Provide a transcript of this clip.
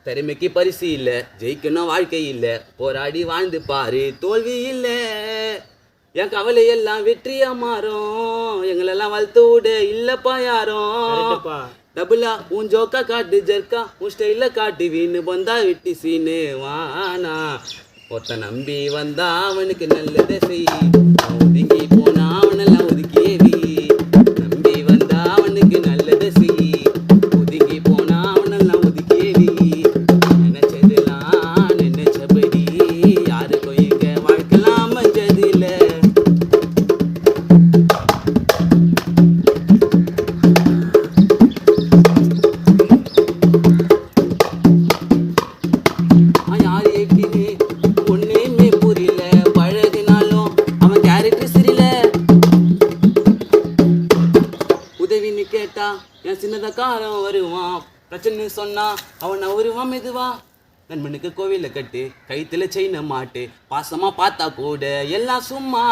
திறமைக்கு பரிசு இல்லை, ஜெயிக்கணும் வாழ்க்கை இல்லை, போராடி வாழ்ந்து பாரு தோல்வி இல்லை. என் கவலையெல்லாம் வெற்றியா மாறும், எங்களெல்லாம் வளர்த்து விட இல்லப்பா யாரும். டபுளா உன் ஜோக்கா காட்டு ஜர்க்கா, உன் ஸ்டைல காட்டு வீணு வந்தா வெட்டி சீனு வானா. ஒருத்த நம்பி வந்தா அவனுக்கு நல்லதை செய், ஒதுங்கி போனா அவனெல்லாம் ஒதுக்கியேவி. நம்பி வந்தா அவனுக்கு நல்லதை செய், ஒதுங்கி போனா அவனெல்லாம் ஒதுக்கியேவி. நினைச்சதெல்லாம் நினைச்சபடி யாருக்கும் எங்க வாழ்க்கைலாம் அமைஞ்சது இல்லை. யாரு எப்படின்னு ஒன்னுமே புரியல, பழகினாலும் அவன் கேரக்டர் சரியில்ல. உதவின்னு கேட்டா என் சின்னதக்காரன் வருவான், பிரச்சனை சொன்னா அவன் வருவான் மெதுவா. நண்பனுக்கு கோவில கட்டு, கைத்துல செயின மாட்டு, பாசமா பார்த்தா கூட எல்லாம் சும்மா.